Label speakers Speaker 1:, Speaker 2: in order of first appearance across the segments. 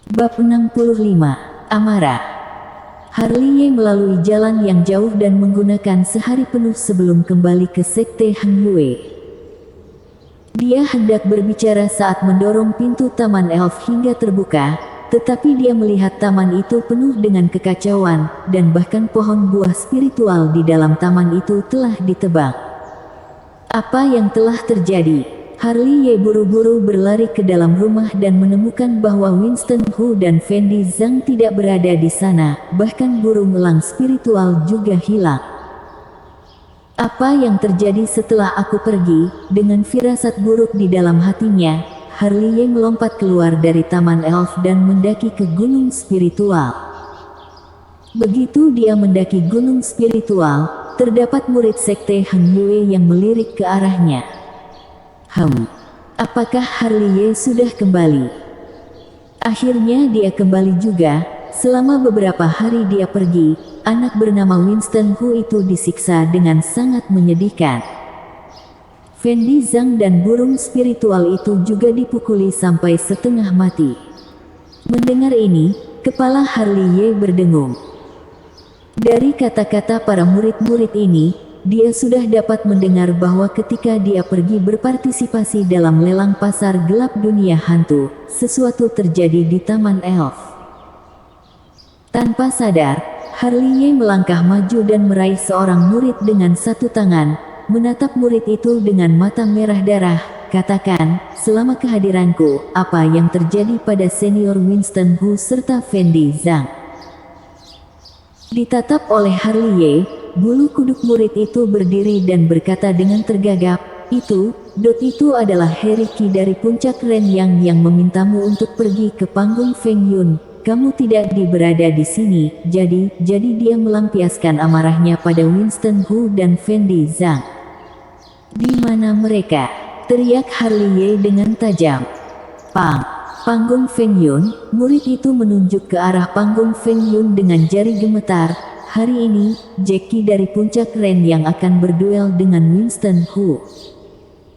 Speaker 1: Bab 65. Amarah. Harley melalui jalan yang jauh dan menggunakan sehari penuh sebelum kembali ke sekte Hang Yue. Dia hendak berbicara saat mendorong pintu Taman Elf hingga terbuka, tetapi dia melihat taman itu penuh dengan kekacauan, dan bahkan pohon buah spiritual di dalam taman itu telah ditebang. Apa yang telah terjadi? Harley buru-buru berlari ke dalam rumah dan menemukan bahwa Winston Hu dan Fendi Zhang tidak berada di sana, bahkan burung elang spiritual juga hilang. Apa yang terjadi setelah aku pergi? Dengan firasat buruk di dalam hatinya, Harley melompat keluar dari Taman Elf dan mendaki ke gunung spiritual. Begitu dia mendaki gunung spiritual, terdapat murid sekte Hang Yue yang melirik ke arahnya. Apakah Harley sudah kembali? Akhirnya dia kembali juga. Selama beberapa hari dia pergi, anak bernama Winston Hu itu disiksa dengan sangat menyedihkan. Fendi Zhang dan burung spiritual itu juga dipukuli sampai setengah mati. Mendengar ini, kepala Harley berdengung. Dari kata-kata para murid-murid ini, dia sudah dapat mendengar bahwa ketika dia pergi berpartisipasi dalam lelang pasar gelap dunia hantu, sesuatu terjadi di Taman Elf. Tanpa sadar, Harley melangkah maju dan meraih seorang murid dengan satu tangan, menatap murid itu dengan mata merah darah. Katakan, selama kehadiranku, apa yang terjadi pada senior Winston Hu serta Fendi Zhang? Ditatap oleh Harley, bulu kuduk murid itu berdiri dan berkata dengan tergagap, itu adalah Heriki dari puncak Ren yang memintamu untuk pergi ke panggung Feng Yun. Kamu tidak berada di sini, jadi dia melampiaskan amarahnya pada Winston Hu dan Fendi Zhang. Di mana mereka? Teriak Harley dengan tajam. Panggung Feng Yun, murid itu menunjuk ke arah panggung Feng Yun dengan jari gemetar. Hari ini, Jackie dari puncak Ren yang akan berduel dengan Winston Hu.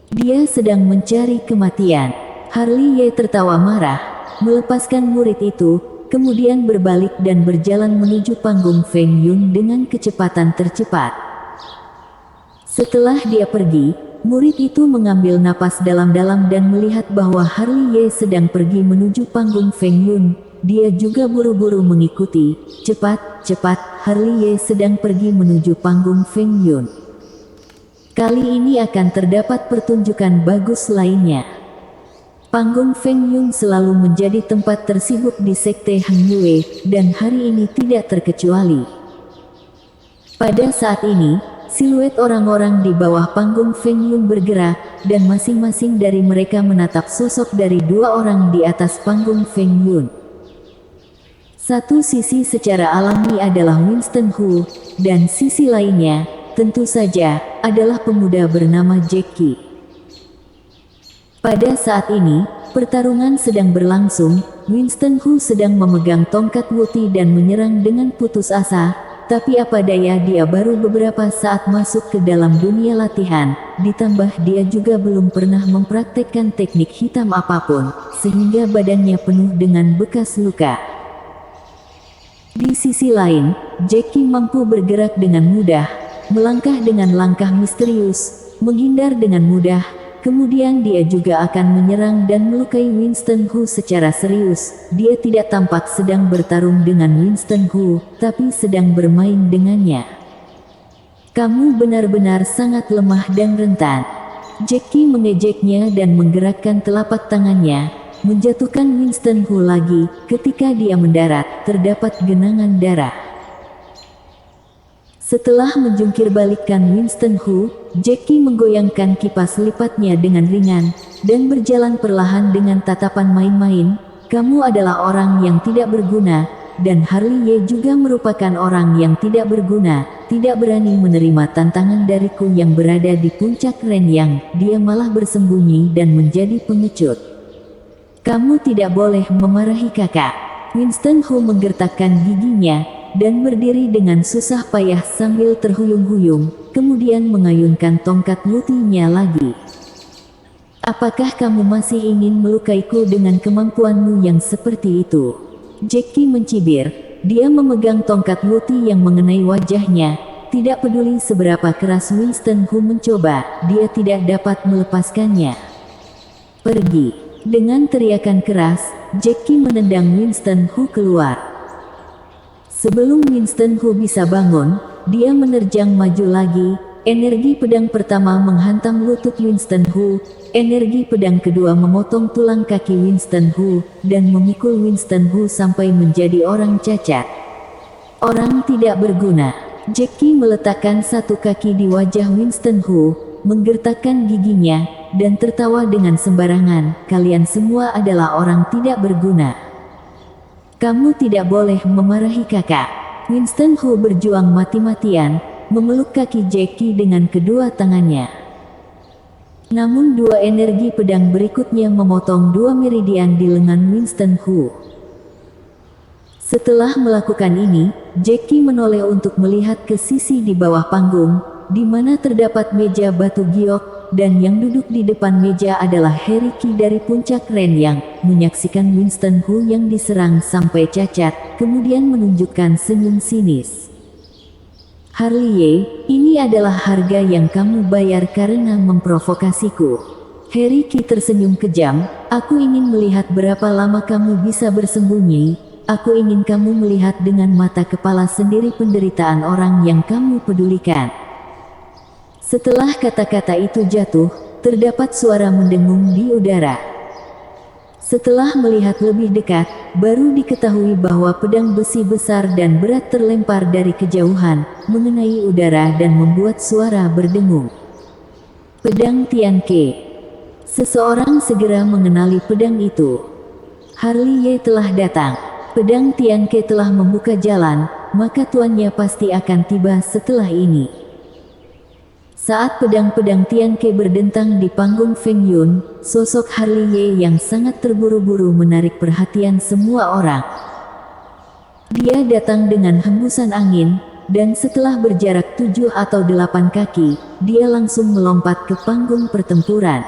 Speaker 1: Dia sedang mencari kematian. Harley tertawa marah, melepaskan murid itu, kemudian berbalik dan berjalan menuju panggung Feng Yun dengan kecepatan tercepat. Setelah dia pergi, murid itu mengambil napas dalam-dalam dan melihat bahwa Harley sedang pergi menuju panggung Feng Yun. Dia juga buru-buru mengikuti. Cepat, Harley sedang pergi menuju panggung Feng Yun. Kali ini akan terdapat pertunjukan bagus lainnya. Panggung Feng Yun selalu menjadi tempat tersibuk di sekte Hang Yue, dan hari ini tidak terkecuali. Pada saat ini, siluet orang-orang di bawah panggung Feng Yun bergerak, dan masing-masing dari mereka menatap sosok dari dua orang di atas panggung Feng Yun. Satu sisi secara alami adalah Winston Hu, dan sisi lainnya, tentu saja, adalah pemuda bernama Jackie. Pada saat ini, pertarungan sedang berlangsung. Winston Hu sedang memegang tongkat Wuti dan menyerang dengan putus asa, tapi apa daya dia baru beberapa saat masuk ke dalam dunia latihan, ditambah dia juga belum pernah mempraktekkan teknik hitam apapun, sehingga badannya penuh dengan bekas luka. Di sisi lain, Jackie mampu bergerak dengan mudah, melangkah dengan langkah misterius, menghindar dengan mudah, kemudian dia juga akan menyerang dan melukai Winston Hu secara serius. Dia tidak tampak sedang bertarung dengan Winston Hu, tapi sedang bermain dengannya. Kamu benar-benar sangat lemah dan rentan. Jackie mengejeknya dan menggerakkan telapak tangannya, menjatuhkan Winston Hu lagi. Ketika dia mendarat, terdapat genangan darah. Setelah menjungkir balikkan Winston Hu, Jackie menggoyangkan kipas lipatnya dengan ringan, dan berjalan perlahan dengan tatapan main-main. Kamu adalah orang yang tidak berguna, dan Harley juga merupakan orang yang tidak berguna, tidak berani menerima tantangan dariku yang berada di puncak Ren yang, dia malah bersembunyi dan menjadi pengecut. Kamu tidak boleh memarahi kakak. Winston Hu menggertakkan giginya, dan berdiri dengan susah payah sambil terhuyung-huyung, kemudian mengayunkan tongkat Wutinya lagi. Apakah kamu masih ingin melukaiku dengan kemampuanmu yang seperti itu? Jackie mencibir. Dia memegang tongkat Luti yang mengenai wajahnya. Tidak peduli seberapa keras Winston Hu mencoba, dia tidak dapat melepaskannya. Pergi. Dengan teriakan keras, Jackie menendang Winston Hu keluar. Sebelum Winston Hu bisa bangun, dia menerjang maju lagi. Energi pedang pertama menghantam lutut Winston Hu, energi pedang kedua memotong tulang kaki Winston Hu, dan memikul Winston Hu sampai menjadi orang cacat. Orang tidak berguna. Jackie meletakkan satu kaki di wajah Winston Hu, menggertakkan giginya, dan tertawa dengan sembarangan. Kalian semua adalah orang tidak berguna. Kamu tidak boleh memarahi kakak. Winston Hu berjuang mati-matian, memeluk kaki Jackie dengan kedua tangannya. Namun dua energi pedang berikutnya memotong dua meridian di lengan Winston Hu. Setelah melakukan ini, Jackie menoleh untuk melihat ke sisi di bawah panggung, di mana terdapat meja batu giok, dan yang duduk di depan meja adalah Heriki dari puncak Ren yang menyaksikan Winston Hu yang diserang sampai cacat, kemudian menunjukkan senyum sinis. Harley Ye, ini adalah harga yang kamu bayar karena memprovokasiku. Heriki tersenyum kejam, aku ingin melihat berapa lama kamu bisa bersembunyi, aku ingin kamu melihat dengan mata kepala sendiri penderitaan orang yang kamu pedulikan. Setelah kata-kata itu jatuh, terdapat suara mendengung di udara. Setelah melihat lebih dekat, baru diketahui bahwa pedang besi besar dan berat terlempar dari kejauhan, mengenai udara dan membuat suara berdengung. Pedang Tian Ke. Seseorang segera mengenali pedang itu. Harley Ye telah datang. Pedang Tian Ke telah membuka jalan, maka tuannya pasti akan tiba setelah ini. Saat pedang-pedang Tian Ke berdentang di panggung Feng Yun, sosok Harley Ye yang sangat terburu-buru menarik perhatian semua orang. Dia datang dengan hembusan angin, dan setelah berjarak 7 atau 8 kaki, dia langsung melompat ke panggung pertempuran.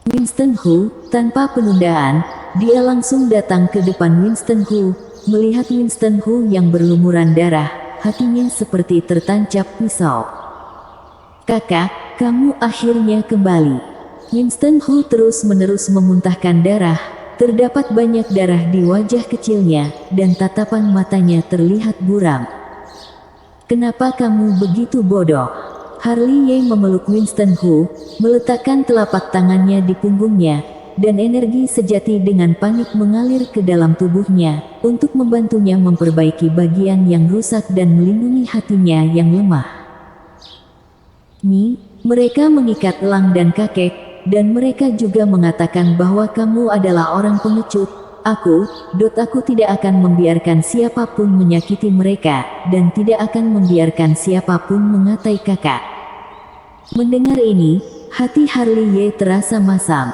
Speaker 1: Winston Hu, tanpa penundaan, dia langsung datang ke depan Winston Hu. Melihat Winston Hu yang berlumuran darah, hatinya seperti tertancap pisau. Kakak, kamu akhirnya kembali. Winston Hu terus-menerus memuntahkan darah, terdapat banyak darah di wajah kecilnya, dan tatapan matanya terlihat buram. Kenapa kamu begitu bodoh? Harley Ye memeluk Winston Hu, meletakkan telapak tangannya di punggungnya, dan energi sejati dengan panik mengalir ke dalam tubuhnya, untuk membantunya memperbaiki bagian yang rusak dan melindungi hatinya yang lemah. Mereka mengikat elang dan kakek, dan mereka juga mengatakan bahwa kamu adalah orang pengecut. Aku tidak akan membiarkan siapapun menyakiti mereka, dan tidak akan membiarkan siapapun mengatai kakak. Mendengar ini, hati Harley Ye terasa masam.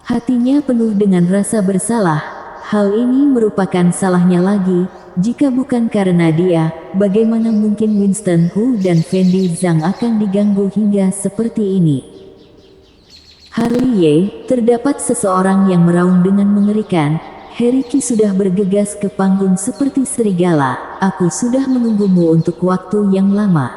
Speaker 1: Hatinya penuh dengan rasa bersalah. Hal ini merupakan salahnya lagi. Jika bukan karena dia, bagaimana mungkin Winston Hu dan Fendi Zhang akan diganggu hingga seperti ini? Harley Ye, terdapat seseorang yang meraung dengan mengerikan. Heriki sudah bergegas ke panggung seperti serigala. Aku sudah menunggumu untuk waktu yang lama.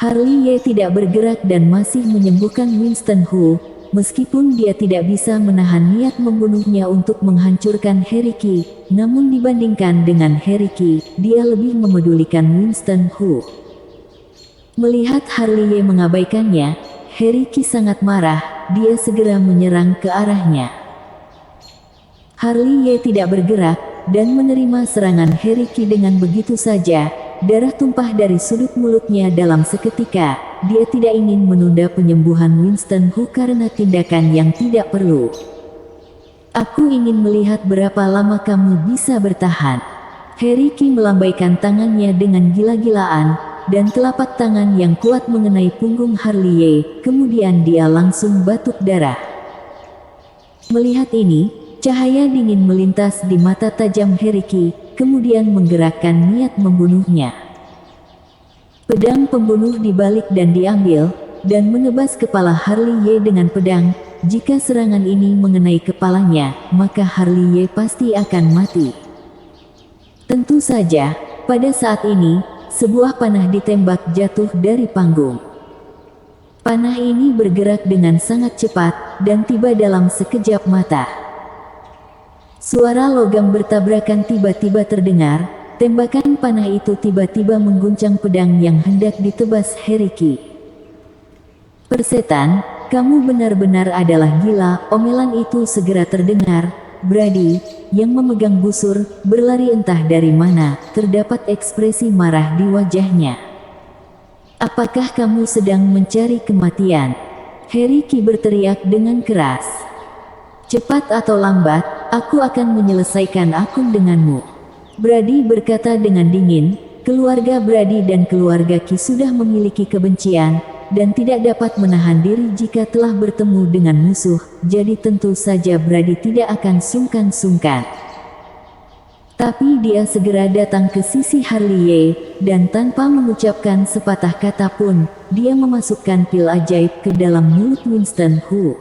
Speaker 1: Harley Ye tidak bergerak dan masih menyembuhkan Winston Hu. Meskipun dia tidak bisa menahan niat membunuhnya untuk menghancurkan Heriki, namun dibandingkan dengan Heriki, dia lebih memedulikan Winston Hu. Melihat Harley Ye mengabaikannya, Heriki sangat marah, dia segera menyerang ke arahnya. Harley Ye tidak bergerak, dan menerima serangan Heriki dengan begitu saja. Darah tumpah dari sudut mulutnya dalam seketika. Dia tidak ingin menunda penyembuhan Winston Hu karena tindakan yang tidak perlu. Aku ingin melihat berapa lama kamu bisa bertahan. Heriki melambaikan tangannya dengan gila-gilaan, dan telapak tangan yang kuat mengenai punggung Harley Ye, kemudian dia langsung batuk darah. Melihat ini, cahaya dingin melintas di mata tajam Heriki, kemudian menggerakkan niat membunuhnya. Pedang pembunuh dibalik dan diambil, dan menebas kepala Harley Ye dengan pedang. jika serangan ini mengenai kepalanya, maka Harley Ye pasti akan mati. Tentu saja, pada saat ini, sebuah panah ditembak jatuh dari panggung. Panah ini bergerak dengan sangat cepat, dan tiba dalam sekejap mata. Suara logam bertabrakan tiba-tiba terdengar, tembakan panah itu tiba-tiba mengguncang pedang yang hendak ditebas Heriki. "Persetan, kamu benar-benar adalah gila," omelan itu segera terdengar. Brady, yang memegang busur, berlari entah dari mana, terdapat ekspresi marah di wajahnya. "Apakah kamu sedang mencari kematian?" Heriki berteriak dengan keras. "Cepat atau lambat, aku akan menyelesaikan akun denganmu." Brady berkata dengan dingin. Keluarga Brady dan keluarga Ki sudah memiliki kebencian, dan tidak dapat menahan diri jika telah bertemu dengan musuh, jadi tentu saja Brady tidak akan sungkan-sungkan. Tapi dia segera datang ke sisi Harley Ye, dan tanpa mengucapkan sepatah kata pun, dia memasukkan pil ajaib ke dalam mulut Winston Hu.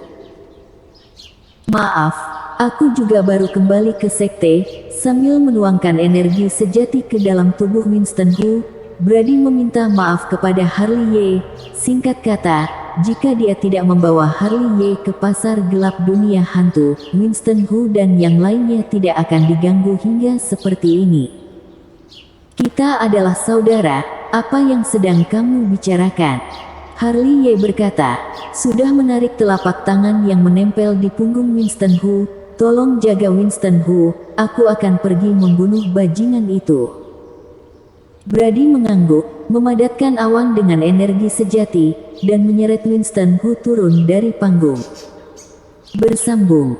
Speaker 1: "Maaf, aku juga baru kembali ke sekte." Sambil menuangkan energi sejati ke dalam tubuh Winston Hu, Brady meminta maaf kepada Harley Ye. Singkat kata, jika dia tidak membawa Harley Ye ke pasar gelap dunia hantu, Winston Hu dan yang lainnya tidak akan diganggu hingga seperti ini. "Kita adalah saudara, apa yang sedang kamu bicarakan?" Harley Ye berkata, sudah menarik telapak tangan yang menempel di punggung Winston Hu. "Tolong jaga Winston Hu, aku akan pergi membunuh bajingan itu." Brady mengangguk, memadatkan awan dengan energi sejati, dan menyeret Winston Hu turun dari panggung. Bersambung.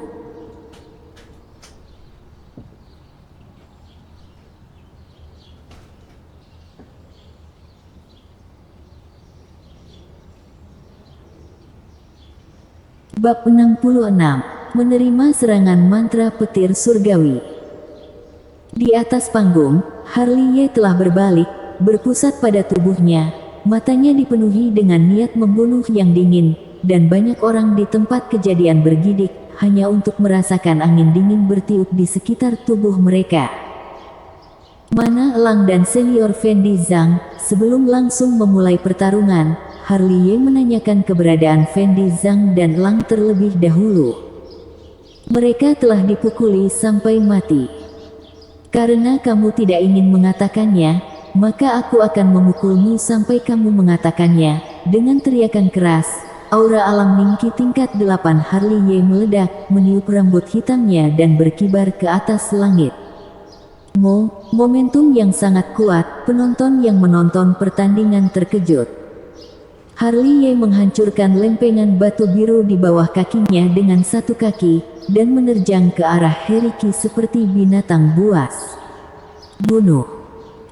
Speaker 1: Bab 66. Menerima serangan mantra petir surgawi. Di atas panggung, Harley Ye telah berbalik, berpusat pada tubuhnya, matanya dipenuhi dengan niat membunuh yang dingin, dan banyak orang di tempat kejadian bergidik, hanya untuk merasakan angin dingin bertiup di sekitar tubuh mereka. Mana Elang dan senior Fendi Zhang, sebelum langsung memulai pertarungan, Harley Ye menanyakan keberadaan Fendi Zhang dan Elang terlebih dahulu. "Mereka telah dipukuli sampai mati. Karena kamu tidak ingin mengatakannya, maka aku akan memukulmu sampai kamu mengatakannya." Dengan teriakan keras, aura alam Ningki tingkat 8 Harley Ye meledak, meniup rambut hitamnya dan berkibar ke atas langit. Momentum yang sangat kuat, penonton yang menonton pertandingan terkejut. Harley Ye menghancurkan lempengan batu biru di bawah kakinya dengan satu kaki, dan menerjang ke arah Heriki seperti binatang buas. "Bunuh!"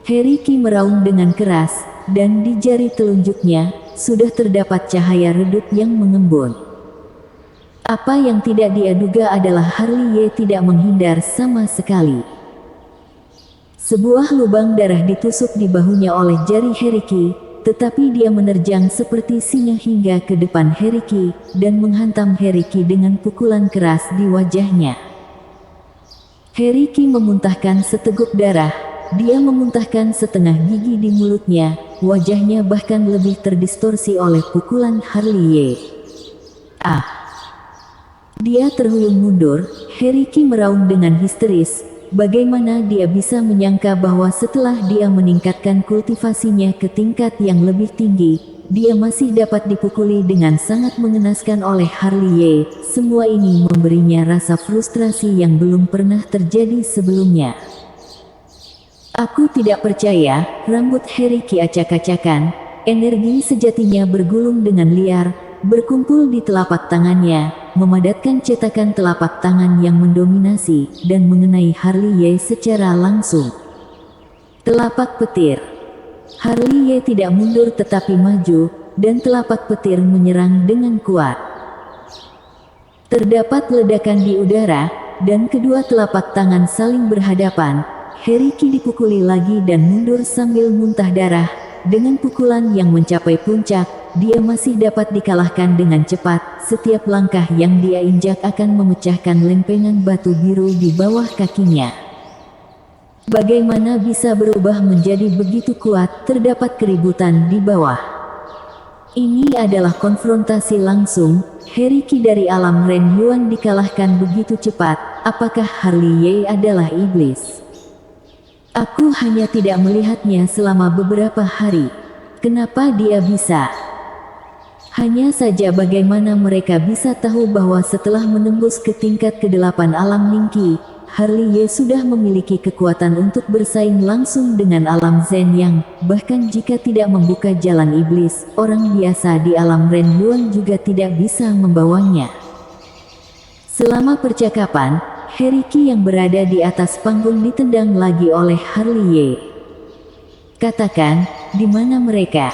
Speaker 1: Heriki meraung dengan keras, dan di jari telunjuknya, sudah terdapat cahaya redup yang mengembun. Apa yang tidak dia duga adalah Harley Ye tidak menghindar sama sekali. Sebuah lubang darah ditusuk di bahunya oleh jari Heriki, tetapi dia menerjang seperti singa hingga ke depan Heriki, dan menghantam Heriki dengan pukulan keras di wajahnya. Heriki memuntahkan seteguk darah, dia memuntahkan setengah gigi di mulutnya, wajahnya bahkan lebih terdistorsi oleh pukulan Harley Ye. "Ah!" Dia terhuyung mundur, Heriki meraung dengan histeris. Bagaimana dia bisa menyangka bahwa setelah dia meningkatkan kultivasinya ke tingkat yang lebih tinggi, dia masih dapat dipukuli dengan sangat mengenaskan oleh Harley Ye. Semua ini memberinya rasa frustrasi yang belum pernah terjadi sebelumnya. "Aku tidak percaya," rambut Heriki acak-acakan, energi sejatinya bergulung dengan liar, berkumpul di telapak tangannya, memadatkan cetakan telapak tangan yang mendominasi, dan mengenai Harley Ye secara langsung. Telapak petir. Harley Ye tidak mundur tetapi maju, dan telapak petir menyerang dengan kuat. Terdapat ledakan di udara, dan kedua telapak tangan saling berhadapan. Heriki dipukuli lagi dan mundur sambil muntah darah. Dengan pukulan yang mencapai puncak, dia masih dapat dikalahkan dengan cepat. Setiap langkah yang dia injak akan memecahkan lempengan batu biru di bawah kakinya. Bagaimana bisa berubah menjadi begitu kuat? Terdapat keributan di bawah. Ini adalah konfrontasi langsung. Harry Qi dari alam Ren Yuan dikalahkan begitu cepat. Apakah Harley Ye adalah iblis? Aku hanya tidak melihatnya selama beberapa hari. Kenapa dia bisa? Hanya saja bagaimana mereka bisa tahu bahwa setelah menembus ke tingkat ke-8 alam Ningqi, Harley Ye sudah memiliki kekuatan untuk bersaing langsung dengan alam Zen Yang. Bahkan jika tidak membuka jalan iblis, orang biasa di alam Ren Yuan juga tidak bisa membawanya. Selama percakapan, Harry Qi yang berada di atas panggung ditendang lagi oleh Harley Ye. Katakan, di mana mereka?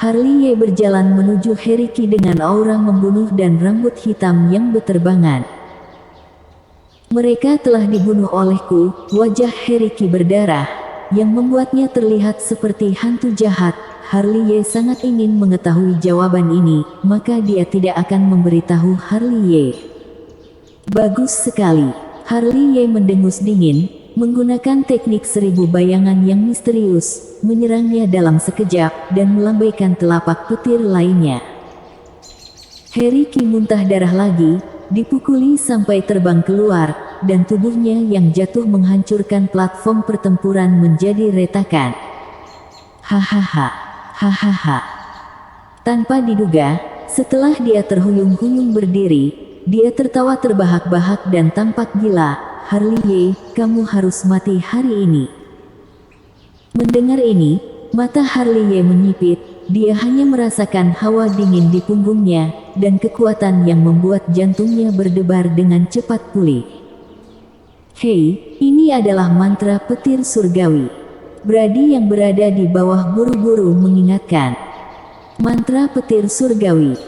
Speaker 1: Harley Ye berjalan menuju Harry Qi dengan aura membunuh dan rambut hitam yang berterbangan. Mereka telah dibunuh olehku. Wajah Harry Qi berdarah, yang membuatnya terlihat seperti hantu jahat. Harley Ye sangat ingin mengetahui jawaban ini, maka dia tidak akan memberitahu Harley Ye. Bagus sekali. Harley Ye mendengus dingin, menggunakan teknik 1000 bayangan yang misterius, menyerangnya dalam sekejap, dan melambaikan telapak petir lainnya. Harry Qi muntah darah lagi, dipukuli sampai terbang keluar, dan tubuhnya yang jatuh menghancurkan platform pertempuran menjadi retakan. Hahaha, hahaha. Tanpa diduga, setelah dia terhuyung-huyung berdiri, dia tertawa terbahak-bahak dan tampak gila. Harley Ye, kamu harus mati hari ini. Mendengar ini, mata Harley Ye menyipit. Dia hanya merasakan hawa dingin di punggungnya, dan kekuatan yang membuat jantungnya berdebar dengan cepat pulih. Hei, ini adalah mantra petir surgawi. Brady yang berada di bawah buru-buru mengingatkan. Mantra petir surgawi.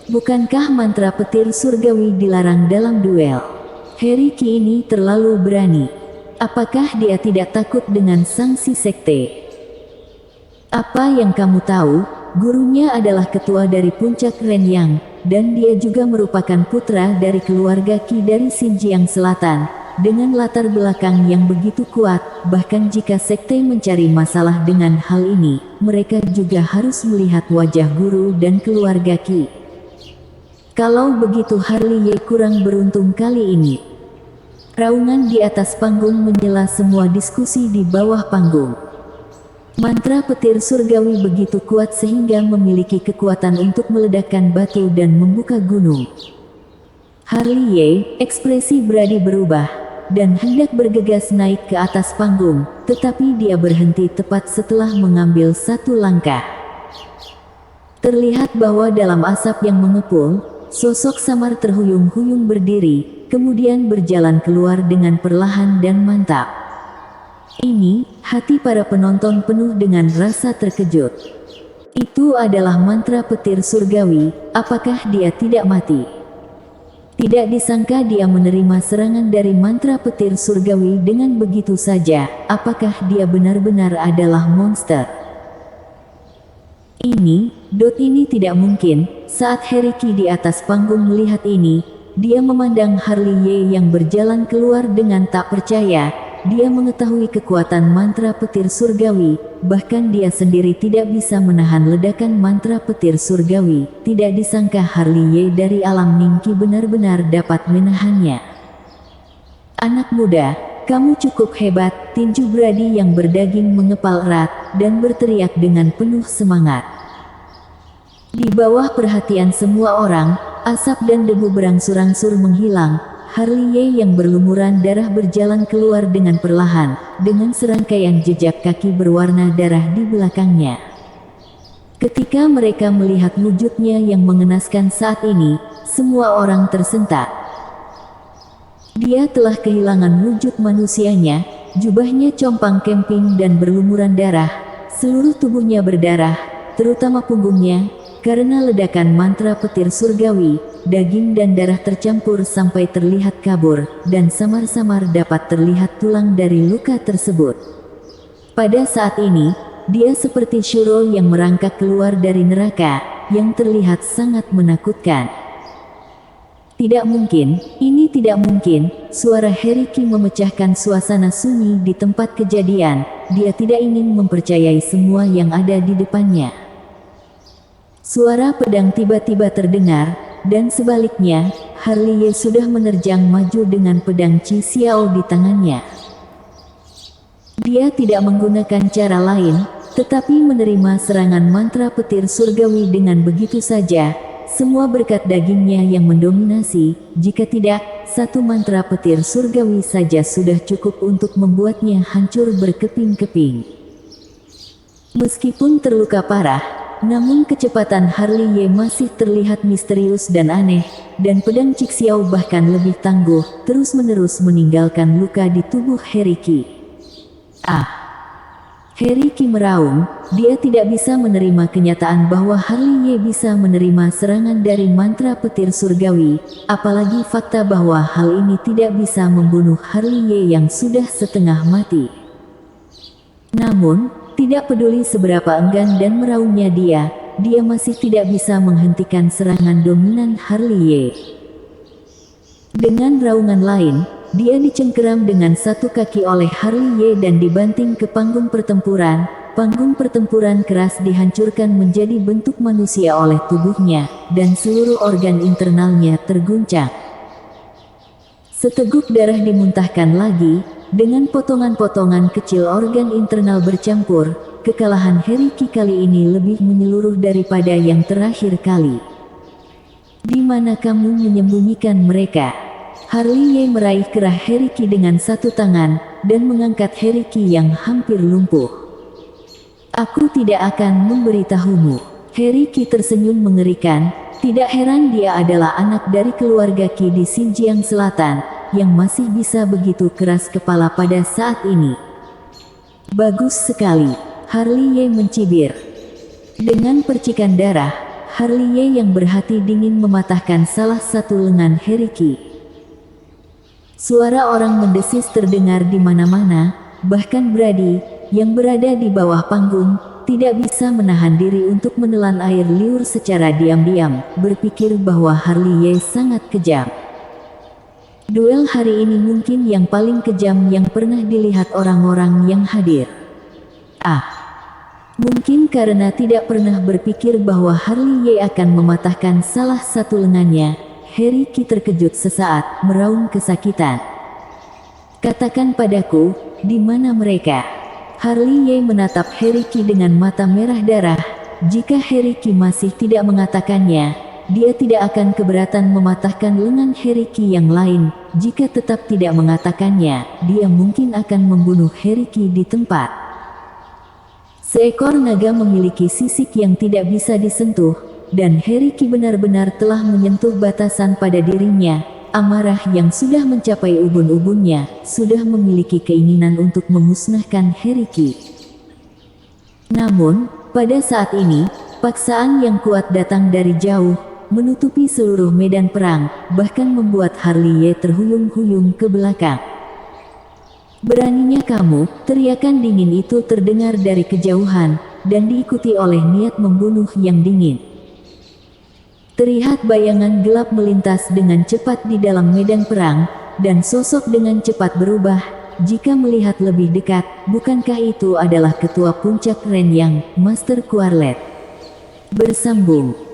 Speaker 1: Bukankah mantra petir surgawi dilarang dalam duel? Harry Qi ini terlalu berani. Apakah dia tidak takut dengan sanksi sekte? Apa yang kamu tahu? Gurunya adalah ketua dari puncak Ren Yang, dan dia juga merupakan putra dari keluarga Qi dari Xinjiang Selatan, dengan latar belakang yang begitu kuat. Bahkan jika sekte mencari masalah dengan hal ini, mereka juga harus melihat wajah guru dan keluarga Qi. Kalau begitu Harley Ye kurang beruntung kali ini. Raungan di atas panggung menyela semua diskusi di bawah panggung. Mantra petir surgawi begitu kuat sehingga memiliki kekuatan untuk meledakkan batu dan membuka gunung. Harley Ye, ekspresi Brady berubah, dan hendak bergegas naik ke atas panggung, tetapi dia berhenti tepat setelah mengambil satu langkah. Terlihat bahwa dalam asap yang mengepul, sosok samar terhuyung-huyung berdiri, kemudian berjalan keluar dengan perlahan dan mantap. Ini, hati para penonton penuh dengan rasa terkejut. Itu adalah mantra petir surgawi. Apakah dia tidak mati? Tidak disangka dia menerima serangan dari mantra petir surgawi dengan begitu saja. Apakah dia benar-benar adalah monster? Ini tidak mungkin. Saat Harry Qi di atas panggung melihat ini, dia memandang Harley Ye yang berjalan keluar dengan tak percaya. Dia mengetahui kekuatan mantra petir surgawi, bahkan dia sendiri tidak bisa menahan ledakan mantra petir surgawi. Tidak disangka Harley Ye dari alam Ningqi benar-benar dapat menahannya. Anak muda, kamu cukup hebat, tinju Brady yang berdaging mengepal erat, dan berteriak dengan penuh semangat. Di bawah perhatian semua orang, asap dan debu berangsur-angsur menghilang. Harley Ye yang berlumuran darah berjalan keluar dengan perlahan, dengan serangkaian jejak kaki berwarna darah di belakangnya. Ketika mereka melihat wujudnya yang mengenaskan saat ini, semua orang tersentak. Dia telah kehilangan wujud manusianya, jubahnya compang camping dan berlumuran darah, seluruh tubuhnya berdarah, terutama punggungnya, karena ledakan mantra petir surgawi. Daging dan darah tercampur sampai terlihat kabur, dan samar-samar dapat terlihat tulang dari luka tersebut. Pada saat ini, dia seperti Shuro yang merangkak keluar dari neraka. yang terlihat sangat menakutkan. Tidak mungkin, ini tidak mungkin, suara Heriki memecahkan suasana sunyi di tempat kejadian. Dia tidak ingin mempercayai semua yang ada di depannya. Suara pedang tiba-tiba terdengar, dan sebaliknya, Harley sudah menerjang maju dengan pedang Qi Xiao di tangannya. Dia tidak menggunakan cara lain, tetapi menerima serangan mantra petir surgawi dengan begitu saja. Semua berkat dagingnya yang mendominasi. Jika tidak, satu mantra petir surgawi saja sudah cukup untuk membuatnya hancur berkeping-keping. Meskipun terluka parah, namun kecepatan Harley masih terlihat misterius dan aneh, dan pedang Qi Xiao bahkan lebih tangguh, terus-menerus meninggalkan luka di tubuh Heriki. Heriki meraung. Dia tidak bisa menerima kenyataan bahwa Harley bisa menerima serangan dari mantra petir surgawi, apalagi fakta bahwa hal ini tidak bisa membunuh Harley yang sudah setengah mati. Namun, tidak peduli seberapa enggan dan meraungnya dia masih tidak bisa menghentikan serangan dominan Harley. Dengan raungan lain, dia dicengkeram dengan satu kaki oleh Harley dan dibanting ke panggung pertempuran. Panggung pertempuran keras dihancurkan menjadi bentuk manusia oleh tubuhnya, dan seluruh organ internalnya terguncang. Seteguk darah dimuntahkan lagi, dengan potongan-potongan kecil organ internal bercampur. Kekalahan Heriki kali ini lebih menyeluruh daripada yang terakhir kali. Di mana kamu menyembunyikan mereka? Harley meraih kerah Heriki dengan satu tangan, dan mengangkat Heriki yang hampir lumpuh. Aku tidak akan memberitahumu. Heriki tersenyum mengerikan. Tidak heran dia adalah anak dari keluarga Qi di Xinjiang Selatan, yang masih bisa begitu keras kepala pada saat ini. Bagus sekali, Harley mencibir. Dengan percikan darah, Harley yang berhati dingin mematahkan salah satu lengan Heriki. Suara orang mendesis terdengar di mana-mana, bahkan Brady, yang berada di bawah panggung, tidak bisa menahan diri untuk menelan air liur secara diam-diam, berpikir bahwa Harley sangat kejam. Duel hari ini mungkin yang paling kejam yang pernah dilihat orang-orang yang hadir. Mungkin karena tidak pernah berpikir bahwa Harley akan mematahkan salah satu lengannya, Heriki terkejut sesaat, meraung kesakitan. Katakan padaku, di mana mereka? Harley menatap Heriki dengan mata merah darah. Jika Heriki masih tidak mengatakannya, dia tidak akan keberatan mematahkan lengan Heriki yang lain. Jika tetap tidak mengatakannya, dia mungkin akan membunuh Heriki di tempat. Seekor naga memiliki sisik yang tidak bisa disentuh, dan Heriki benar-benar telah menyentuh batasan pada dirinya. Amarah yang sudah mencapai ubun-ubunnya, sudah memiliki keinginan untuk memusnahkan Heriki. Namun, pada saat ini, paksaan yang kuat datang dari jauh, menutupi seluruh medan perang, bahkan membuat Harley terhuyung-huyung ke belakang. Beraninya kamu, teriakan dingin itu terdengar dari kejauhan, dan diikuti oleh niat membunuh yang dingin. Terlihat bayangan gelap melintas dengan cepat di dalam medan perang, dan sosok dengan cepat berubah. Jika melihat lebih dekat, bukankah itu adalah ketua puncak Ren Yang, Master Quarlet? Bersambung.